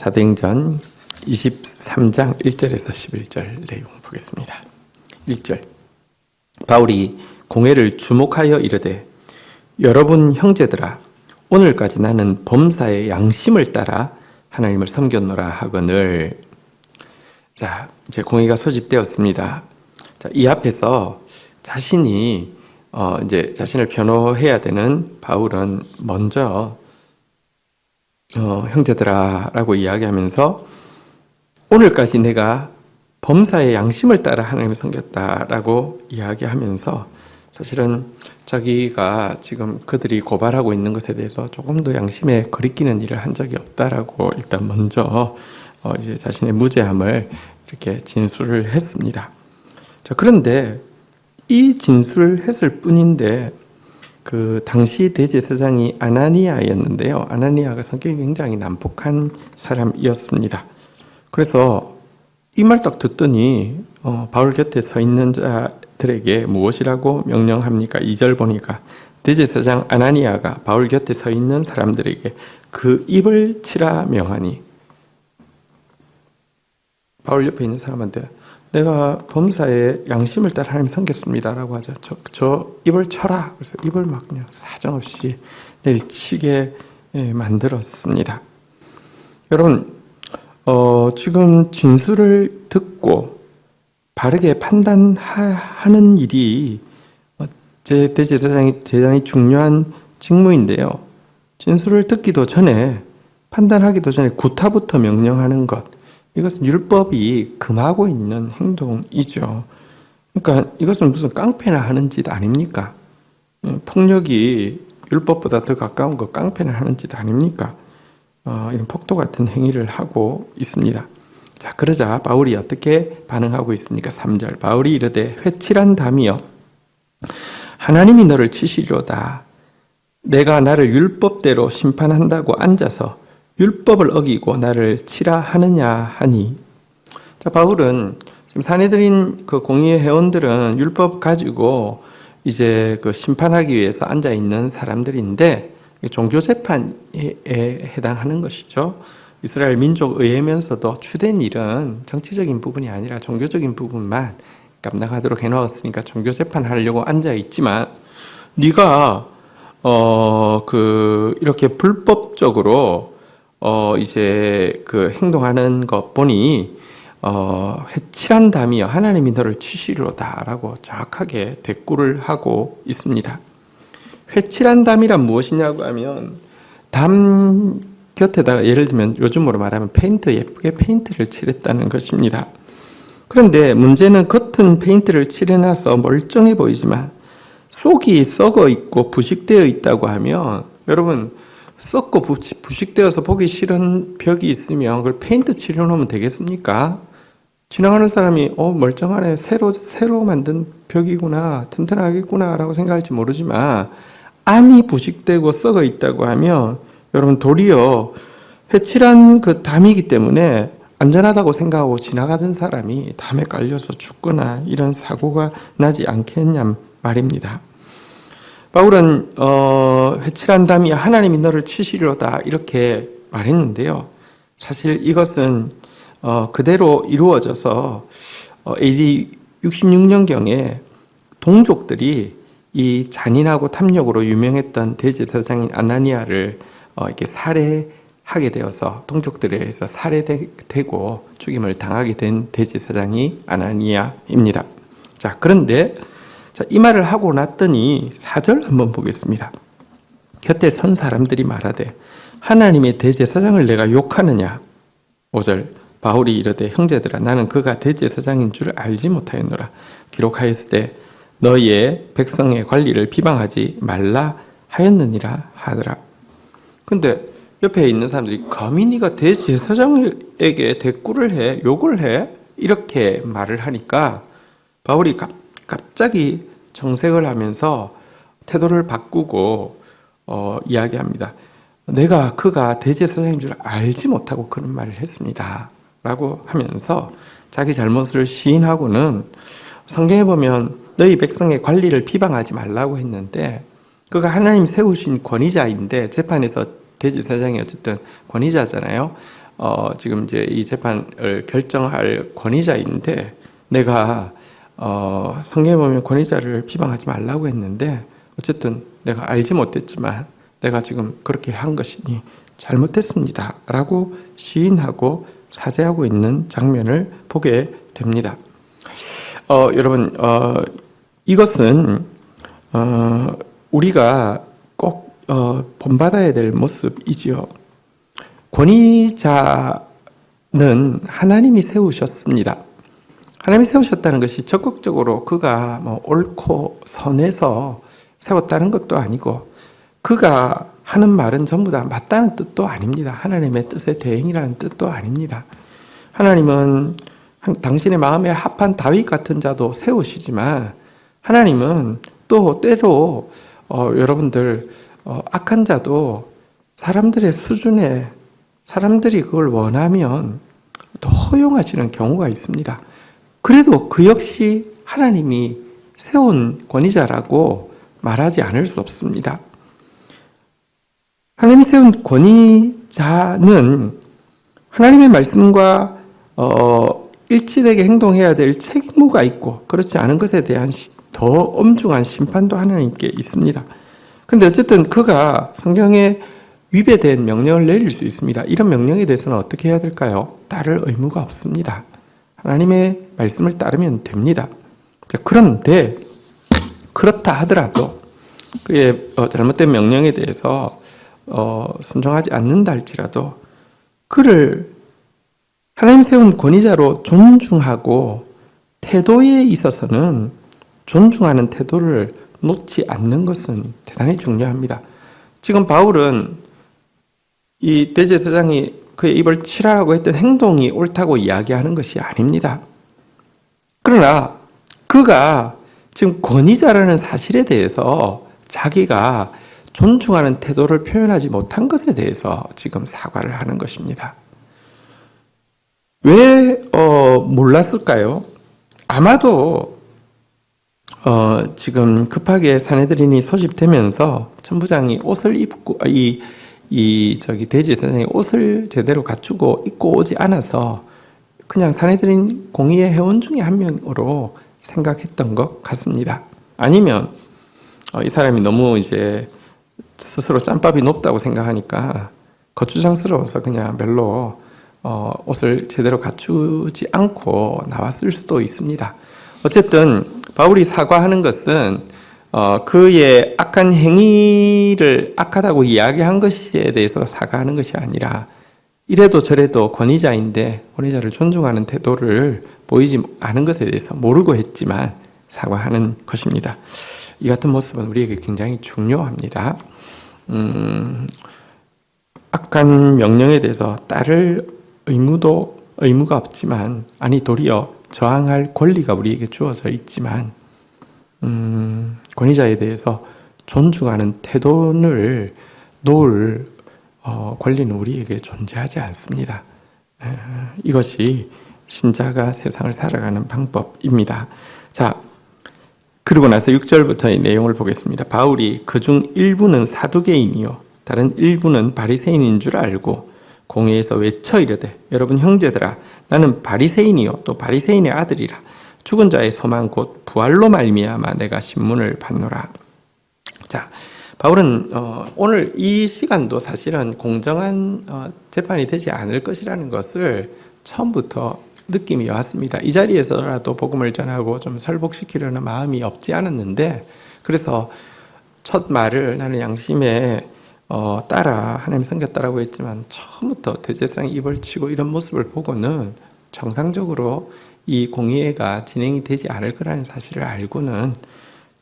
사도행전 23장 1절에서 11절 내용 보겠습니다. 1절 바울이 공회를 주목하여 이르되 여러분 형제들아 오늘까지 나는 범사의 양심을 따라 하나님을 섬겼노라 하거늘. 자, 이제 공회가 소집되었습니다. 자, 이 앞에서 자신이 이제 자신을 변호해야 되는 바울은 먼저 형제들아라고 이야기하면서 오늘까지 내가 범사의 양심을 따라 하나님을 섬겼다라고 이야기하면서 사실은 자기가 지금 그들이 고발하고 있는 것에 대해서 조금 더 양심에 거리끼는 일을 한 적이 없다라고 일단 먼저 이제 자신의 무죄함을 이렇게 진술을 했습니다. 자, 그런데 이 진술을 했을 뿐인데 그 당시 대제사장이 아나니아였는데요. 아나니아가 성격이 굉장히 난폭한 사람이었습니다. 그래서 이 말 딱 듣더니 바울 곁에 서 있는 자들에게 무엇이라고 명령합니까? 2절 보니까 대제사장 아나니아가 바울 곁에 서 있는 사람들에게 그 입을 치라 명하니, 바울 옆에 있는 사람한테 내가 범사의 양심을 따라 하나님 섬겼습니다라고 하죠. 저 입을 쳐라. 그래서 입을 막 그냥 사정없이 내리치게 만들었습니다. 여러분, 지금 진술을 듣고 바르게 판단하는 일이 대제사장이 대단히 중요한 직무인데요. 진술을 듣기도 전에, 판단하기도 전에 구타부터 명령하는 것, 이것은 율법이 금하고 있는 행동이죠. 그러니까 이것은 무슨 깡패나 하는 짓 아닙니까? 폭력이 율법보다 더 가까운 거 깡패나 하는 짓 아닙니까? 이런 폭도 같은 행위를 하고 있습니다. 자, 그러자 바울이 어떻게 반응하고 있습니까? 3절 바울이 이르되 회칠한 담이여 하나님이 너를 치시리로다. 내가 나를 율법대로 심판한다고 앉아서 율법을 어기고 나를 치라 하느냐 하니. 자, 바울은 지금 사내들인 그 공의회 회원들은 율법 가지고 이제 그 심판하기 위해서 앉아 있는 사람들인데 종교 재판에 해당하는 것이죠. 이스라엘 민족 의회면서도 주된 일은 정치적인 부분이 아니라 종교적인 부분만 감당하도록 해놓았으니까 종교 재판하려고 앉아 있지만, 네가 이렇게 불법적으로 이제 그 행동하는 것 보니 회칠한 담이여 하나님이 너를 치시리로다라고 정확하게 대꾸를 하고 있습니다. 회칠한 담이란 무엇이냐고 하면 담 곁에다가 예를 들면 요즘으로 말하면 예쁘게 페인트를 칠했다는 것입니다. 그런데 문제는 겉은 페인트를 칠해놔서 멀쩡해 보이지만 속이 썩어 있고 부식되어 있다고 하면, 여러분, 썩고 부식되어서 보기 싫은 벽이 있으면 그걸 페인트 칠해놓으면 되겠습니까? 지나가는 사람이 멀쩡하네, 새로 만든 벽이구나, 튼튼하겠구나 라고 생각할지 모르지만 안이 부식되고 썩어 있다고 하면 여러분 도리어 회칠한 그 담이기 때문에 안전하다고 생각하고 지나가던 사람이 담에 깔려서 죽거나 이런 사고가 나지 않겠냔 말입니다. 바울은 회칠한 담이 하나님이 너를 치시리로다 이렇게 말했는데요. 사실 이것은 그대로 이루어져서 AD 66년경에 동족들이 이 잔인하고 탐욕으로 유명했던 대제사장인 아나니아를 이렇게 살해하게 되어서 동족들에 의해서 살해되고 죽임을 당하게 된 대제사장이 아나니아입니다. 자, 그런데 이 말을 하고 났더니 4절 한번 보겠습니다. 곁에 선 사람들이 말하되 하나님의 대제사장을 내가 욕하느냐. 5절 바울이 이르되 형제들아 나는 그가 대제사장인 줄 알지 못하였노라. 기록하였을 때 너희의 백성의 관리를 비방하지 말라 하였느니라 하더라. 근데 옆에 있는 사람들이 감히 네가 대제사장에게 대꾸를 해, 욕을 해? 이렇게 말을 하니까 바울이 갑자기 정색을 하면서 태도를 바꾸고 이야기합니다. 내가 그가 대제사장인 줄 알지 못하고 그런 말을 했습니다 라고 하면서 자기 잘못을 시인하고는, 성경에 보면 너희 백성의 관리를 비방하지 말라고 했는데 그가 하나님 세우신 권위자인데, 재판에서 대제사장이 어쨌든 권위자잖아요. 지금 이제 이 재판을 결정할 권위자인데 내가 성경에 보면 권위자를 비방하지 말라고 했는데 어쨌든 내가 알지 못했지만 내가 지금 그렇게 한 것이니 잘못했습니다 라고 시인하고 사죄하고 있는 장면을 보게 됩니다. 여러분 이것은 우리가 꼭 본받아야 될 모습이지요. 권위자는 하나님이 세우셨습니다. 하나님이 세우셨다는 것이 적극적으로 그가 뭐 옳고 선해서 세웠다는 것도 아니고 그가 하는 말은 전부 다 맞다는 뜻도 아닙니다. 하나님의 뜻에 대행이라는 뜻도 아닙니다. 하나님은 당신의 마음에 합한 다윗 같은 자도 세우시지만 하나님은 또 때로 여러분들 악한 자도 사람들의 수준에 사람들이 그걸 원하면 또 허용하시는 경우가 있습니다. 그래도 그 역시 하나님이 세운 권위자라고 말하지 않을 수 없습니다. 하나님이 세운 권위자는 하나님의 말씀과 일치되게 행동해야 될 책무가 있고 그렇지 않은 것에 대한 더 엄중한 심판도 하나님께 있습니다. 그런데 어쨌든 그가 성경에 위배된 명령을 내릴 수 있습니다. 이런 명령에 대해서는 어떻게 해야 될까요? 따를 의무가 없습니다. 하나님의 말씀을 따르면 됩니다. 그런데 그렇다 하더라도 그의 잘못된 명령에 대해서 순종하지 않는다 할지라도 그를 하나님 세운 권위자로 존중하고 태도에 있어서는 존중하는 태도를 놓지 않는 것은 대단히 중요합니다. 지금 바울은 이 대제사장이 그의 입을 치라라고 했던 행동이 옳다고 이야기하는 것이 아닙니다. 그러나 그가 지금 권위자라는 사실에 대해서 자기가 존중하는 태도를 표현하지 못한 것에 대해서 지금 사과를 하는 것입니다. 왜 몰랐을까요? 아마도 지금 급하게 사내들인이 소집되면서 천부장이 옷을 입고 대제사장이 옷을 제대로 갖추고 입고 오지 않아서 그냥 사내들인 공의회 회원 중에 한 명으로 생각했던 것 같습니다. 아니면 이 사람이 너무 이제 스스로 짬밥이 높다고 생각하니까 거추장스러워서 그냥 별로 옷을 제대로 갖추지 않고 나왔을 수도 있습니다. 어쨌든 바울이 사과하는 것은 그의 악한 행위를 악하다고 이야기한 것에 대해서 사과하는 것이 아니라 이래도 저래도 권위자인데 권위자를 존중하는 태도를 보이지 않은 것에 대해서 모르고 했지만 사과하는 것입니다. 이 같은 모습은 우리에게 굉장히 중요합니다. 악한 명령에 대해서 따를 의무가 없지만 도리어 저항할 권리가 우리에게 주어져 있지만 권위자에 대해서 존중하는 태도를 놓을 권리는 우리에게 존재하지 않습니다. 이것이 신자가 세상을 살아가는 방법입니다. 자, 그러고 나서 6절부터의 내용을 보겠습니다. 바울이 그중 일부는 사두개인이요 다른 일부는 바리새인인 줄 알고 공회에서 외쳐 이르되 여러분 형제들아 나는 바리새인이요 또 바리새인의 아들이라 죽은 자의 소망 곧 부활로 말미암아 내가 신문을 받노라. 자, 바울은 오늘 이 시간도 사실은 공정한 재판이 되지 않을 것이라는 것을 처음부터 느낌이 왔습니다. 이 자리에서라도 복음을 전하고 좀 설복시키려는 마음이 없지 않았는데 그래서 첫 말을 나는 양심에 따라 하나님 섬겼다라고 했지만 처음부터 대제사장이 입을 치고 이런 모습을 보고는 정상적으로 이 공의회가 진행이 되지 않을 거라는 사실을 알고는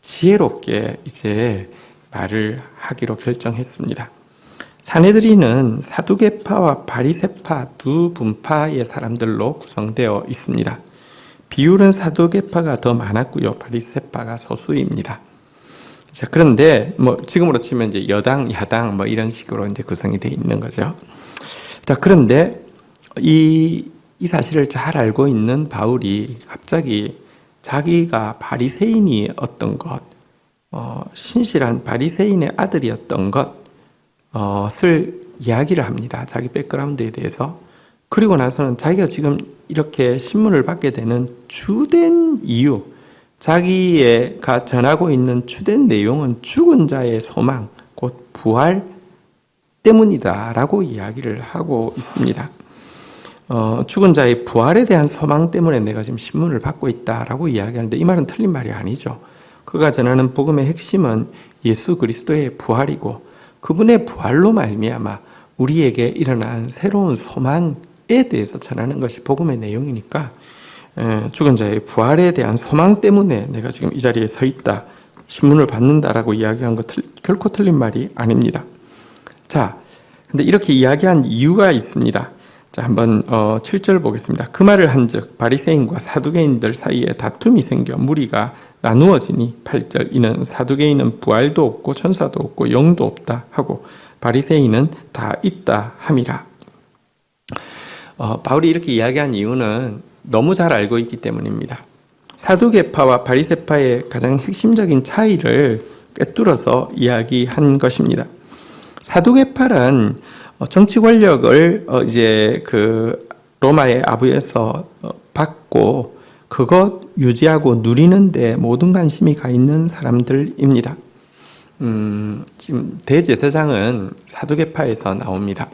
지혜롭게 이제 말을 하기로 결정했습니다. 사내들이는 사두개파와 바리새파 두 분파의 사람들로 구성되어 있습니다. 비율은 사두개파가 더 많았고요. 바리새파가 소수입니다. 자, 그런데 지금으로 치면 이제 여당, 야당 이런 식으로 이제 구성이 되어 있는 거죠. 자, 그런데 이 사실을 잘 알고 있는 바울이 갑자기 자기가 바리새인이었던 것, 신실한 바리새인의 아들이었던 것을 이야기를 합니다. 자기 백그라운드에 대해서. 그리고 나서는 자기가 지금 이렇게 신문을 받게 되는 주된 이유, 자기가 전하고 있는 주된 내용은 죽은 자의 소망, 곧 부활 때문이다라고 이야기를 하고 있습니다. 죽은 자의 부활에 대한 소망 때문에 내가 지금 신문을 받고 있다라고 이야기하는데 이 말은 틀린 말이 아니죠. 그가 전하는 복음의 핵심은 예수 그리스도의 부활이고 그분의 부활로 말미암아 우리에게 일어난 새로운 소망에 대해서 전하는 것이 복음의 내용이니까 죽은 자의 부활에 대한 소망 때문에 내가 지금 이 자리에 서 있다, 신문을 받는다라고 이야기한 것 결코 틀린 말이 아닙니다. 자, 근데 이렇게 이야기한 이유가 있습니다. 자, 한번 7절 보겠습니다. 그 말을 한즉 바리새인과 사두개인들 사이에 다툼이 생겨 무리가 나누어지니 8절 이는 사두개인은 부활도 없고 천사도 없고 영도 없다 하고 바리새인은 다 있다 함이라. 바울이 이렇게 이야기한 이유는 너무 잘 알고 있기 때문입니다. 사두개파와 바리새파의 가장 핵심적인 차이를 꿰뚫어서 이야기한 것입니다. 사두개파는 정치 권력을 이제 그 로마의 아부에서 받고 그것 유지하고 누리는데 모든 관심이 가 있는 사람들입니다. 지금 대제사장은 사두개파에서 나옵니다.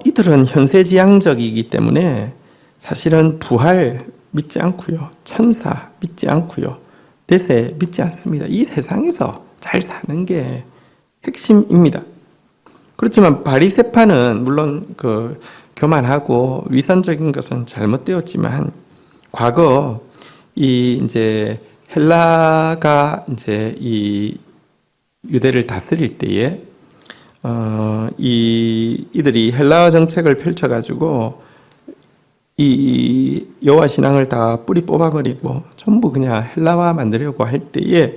이들은 현세지향적이기 때문에 사실은 부활 믿지 않고요, 천사 믿지 않고요, 내세 믿지 않습니다. 이 세상에서 잘 사는 게 핵심입니다. 그렇지만 바리새파는 물론 그 교만하고 위선적인 것은 잘못되었지만 과거 이 이제 헬라가 이제 이 유대를 다스릴 때에 이들이 헬라어 정책을 펼쳐가지고 이 여호와 신앙을 다 뿌리 뽑아버리고 전부 그냥 헬라화 만들려고 할 때에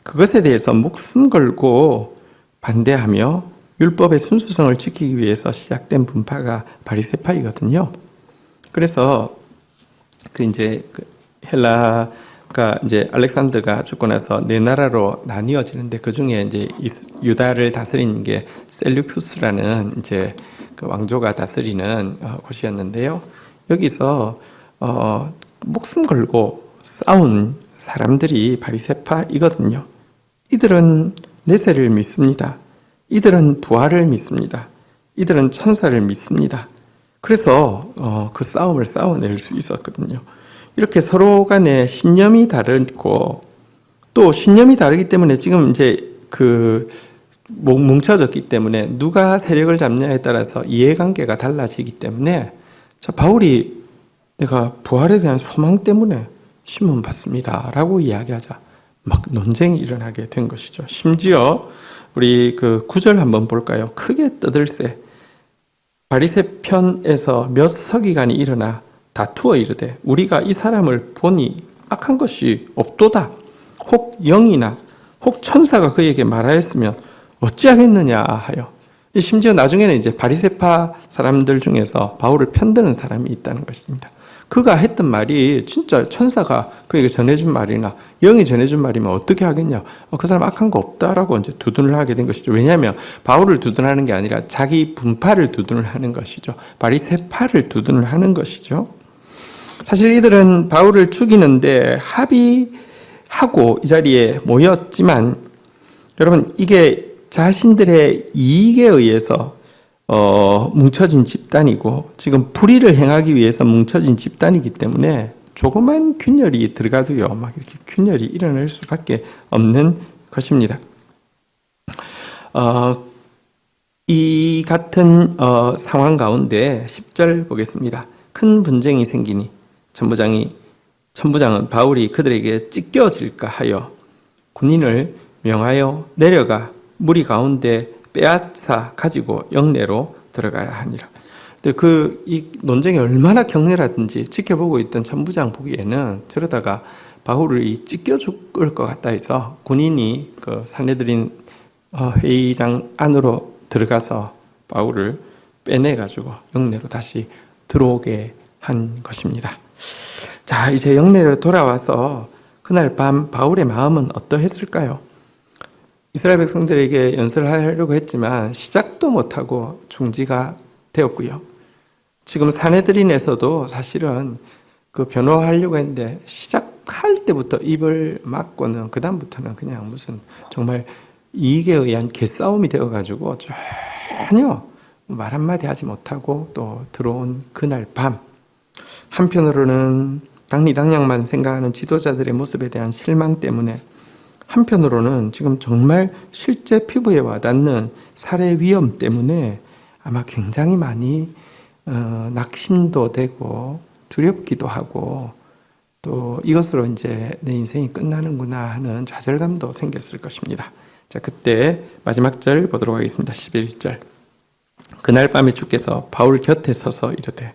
그것에 대해서 목숨 걸고 반대하며 율법의 순수성을 지키기 위해서 시작된 분파가 바리새파이거든요. 그래서 그 이제 헬라가 이제 알렉산더가 죽고 나서 네 나라로 나뉘어지는데 그 중에 이제 유다를 다스리는 게 셀류쿠스라는 이제 그 왕조가 다스리는 곳이었는데요. 여기서 목숨 걸고 싸운 사람들이 바리새파이거든요. 이들은 내세를 믿습니다. 이들은 부활을 믿습니다. 이들은 천사를 믿습니다. 그래서 그 싸움을 싸워낼 수 있었거든요. 이렇게 서로 간에 신념이 다르고 또 신념이 다르기 때문에 지금 이제 그 뭉쳐졌기 때문에 누가 세력을 잡냐에 따라서 이해관계가 달라지기 때문에 자, 바울이 내가 부활에 대한 소망 때문에 신문 받습니다 라고 이야기하자 막 논쟁이 일어나게 된 것이죠. 심지어 우리 그 9절 한번 볼까요? 크게 떠들세 바리새 편에서 몇 서기관이 일어나 다투어 이르되 우리가 이 사람을 보니 악한 것이 없도다. 혹 영이나 혹 천사가 그에게 말하였으면 어찌하겠느냐 하여. 심지어 나중에는 이제 바리새파 사람들 중에서 바울을 편드는 사람이 있다는 것입니다. 그가 했던 말이 진짜 천사가 그에게 전해준 말이나 영이 전해준 말이면 어떻게 하겠냐. 그 사람 악한 거 없다라고 이제 두둔을 하게 된 것이죠. 왜냐하면 바울을 두둔하는 게 아니라 자기 분파를 두둔을 하는 것이죠. 바리새파를 두둔을 하는 것이죠. 사실 이들은 바울을 죽이는데 합의하고 이 자리에 모였지만 여러분 이게 자신들의 이익에 의해서 뭉쳐진 집단이고 지금 불의를 행하기 위해서 뭉쳐진 집단이기 때문에 조그만 균열이 들어가도요 막 이렇게 균열이 일어날 수밖에 없는 것입니다. 이 같은 상황 가운데 10절 보겠습니다. 큰 분쟁이 생기니 천부장은 바울이 그들에게 찢겨질까 하여 군인을 명하여 내려가 무리 가운데 빼앗아 가지고 영내로 들어가라 하니라. 근데 이 논쟁이 얼마나 격렬하든지 지켜보고 있던 천부장 보기에는 저러다가 바울이 찢겨 죽을 것 같다 해서 군인이 그 산헤드린 회의장 안으로 들어가서 바울을 빼내가지고 영내로 다시 들어오게 한 것입니다. 자, 이제 영내로 돌아와서 그날 밤 바울의 마음은 어떠했을까요? 이스라엘 백성들에게 연설을 하려고 했지만 시작도 못하고 중지가 되었고요. 지금 사내들인에서도 사실은 그 변호하려고 했는데 시작할 때부터 입을 막고는 그다음부터는 그냥 무슨 정말 이익에 의한 개싸움이 되어가지고 전혀 말 한마디 하지 못하고 또 들어온 그날 밤, 한편으로는 당리당략만 생각하는 지도자들의 모습에 대한 실망 때문에, 한편으로는 지금 정말 실제 피부에 와닿는 살해 위험 때문에 아마 굉장히 많이 낙심도 되고 두렵기도 하고 또 이것으로 이제 내 인생이 끝나는구나 하는 좌절감도 생겼을 것입니다. 자, 그때 마지막 절 보도록 하겠습니다. 11절. 그날 밤에 주께서 바울 곁에 서서 이르되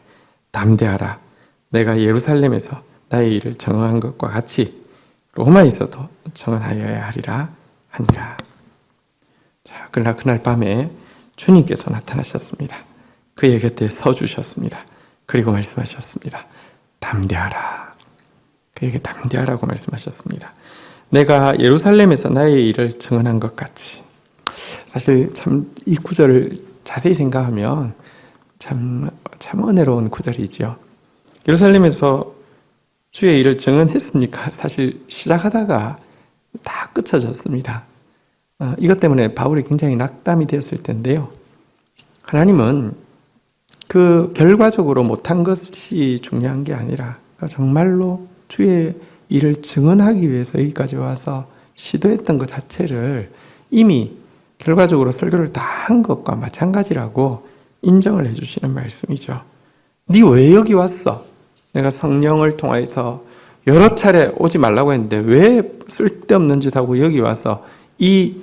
담대하라. 내가 예루살렘에서 나의 일을 정한 것과 같이 로마에서도 정언하여야 하리라 하니라. 자, 그러나 그날 밤에 주님께서 나타나셨습니다. 그의 곁에 서 주셨습니다. 그리고 말씀하셨습니다. 담대하라. 그에게 담대하라고 말씀하셨습니다. 내가 예루살렘에서 나의 일을 정언한 것 같이. 사실 참 이 구절을 자세히 생각하면 참 은혜로운 구절이죠. 예루살렘에서 주의 일을 정언했습니까? 사실 시작하다가 다 끝쳐졌습니다. 이것 때문에 바울이 굉장히 낙담이 되었을 텐데요. 하나님은 그 결과적으로 못한 것이 중요한 게 아니라 정말로 주의 일을 증언하기 위해서 여기까지 와서 시도했던 것 자체를 이미 결과적으로 설교를 다 한 것과 마찬가지라고 인정을 해주시는 말씀이죠. 네 왜 여기 왔어? 내가 성령을 통해서 여러 차례 오지 말라고 했는데 왜 쓸데없는 짓 하고 여기 와서 이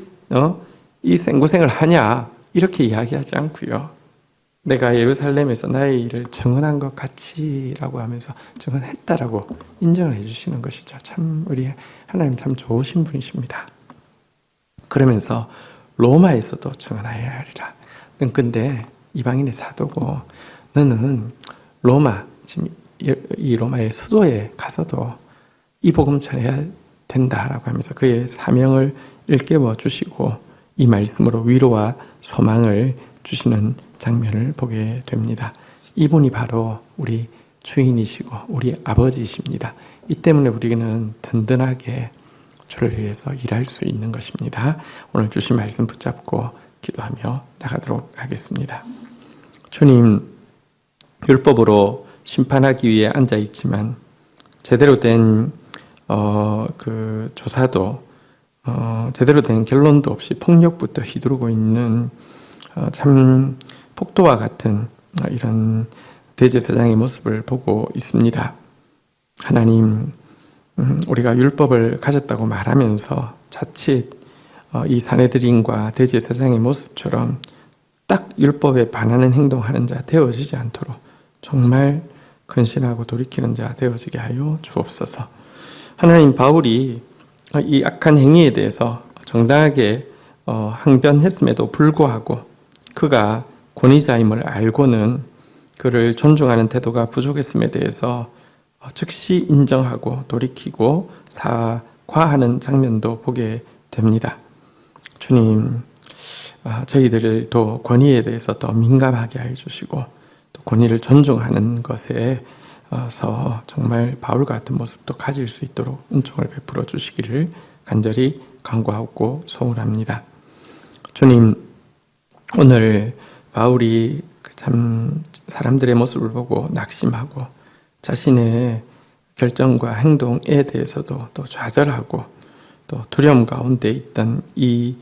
생고생을 하냐? 이렇게 이야기하지 않고요. 내가 예루살렘에서 나의 일을 증언한 것 같이라고 하면서 증언했다라고 인정을 해주시는 것이죠. 참 우리 하나님 참 좋으신 분이십니다. 그러면서 로마에서도 증언하여야 하리라. 근데 이방인의 사도고 너는 로마, 지금 이 로마의 수도에 가서도 이 복음 전해야 된다라고 하면서 그의 사명을 일깨워 주시고 이 말씀으로 위로와 소망을 주시는 장면을 보게 됩니다. 이분이 바로 우리 주인이시고 우리 아버지이십니다. 이 때문에 우리는 든든하게 주를 위해서 일할 수 있는 것입니다. 오늘 주신 말씀 붙잡고 기도하며 나가도록 하겠습니다. 주님, 율법으로 심판하기 위해 앉아 있지만 제대로 된 그 조사도 제대로 된 결론도 없이 폭력부터 휘두르고 있는 참 폭도와 같은 이런 대제사장의 모습을 보고 있습니다. 하나님, 우리가 율법을 가졌다고 말하면서 자칫 이 사내들인과 대제사장의 모습처럼 딱 율법에 반하는 행동하는 자 되어지지 않도록 정말 근신하고 돌이키는 자 되어지게 하여 주옵소서. 하나님, 바울이 이 악한 행위에 대해서 정당하게 항변했음에도 불구하고 그가 권위자임을 알고는 그를 존중하는 태도가 부족했음에 대해서 즉시 인정하고 돌이키고 사과하는 장면도 보게 됩니다. 주님, 저희들을 또 권위에 대해서 더 민감하게 해주시고 또 권위를 존중하는 것에서 정말 바울 같은 모습도 가질 수 있도록 은총을 베풀어 주시기를 간절히 간구하고 소원합니다. 주님, 오늘 바울이 참 사람들의 모습을 보고 낙심하고 자신의 결정과 행동에 대해서도 또 좌절하고 또 두려움 가운데 있던 이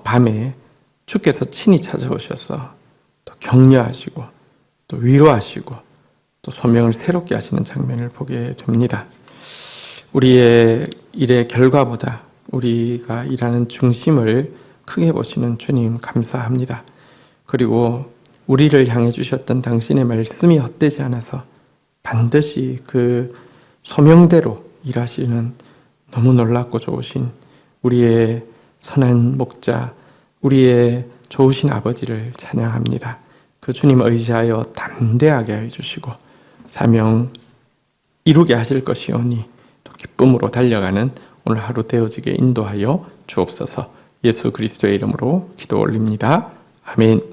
밤에 주께서 친히 찾아오셔서 또 격려하시고 또 위로하시고 또 소명을 새롭게 하시는 장면을 보게 됩니다. 우리의 일의 결과보다 우리가 일하는 중심을 크게 보시는 주님 감사합니다. 그리고 우리를 향해 주셨던 당신의 말씀이 헛되지 않아서 반드시 그 소명대로 일하시는 너무 놀랍고 좋으신 우리의 선한 목자, 우리의 좋으신 아버지를 찬양합니다. 그 주님 의지하여 담대하게 해주시고 사명 이루게 하실 것이오니 또 기쁨으로 달려가는 오늘 하루 되어지게 인도하여 주옵소서. 예수 그리스도의 이름으로 기도 올립니다. 아멘.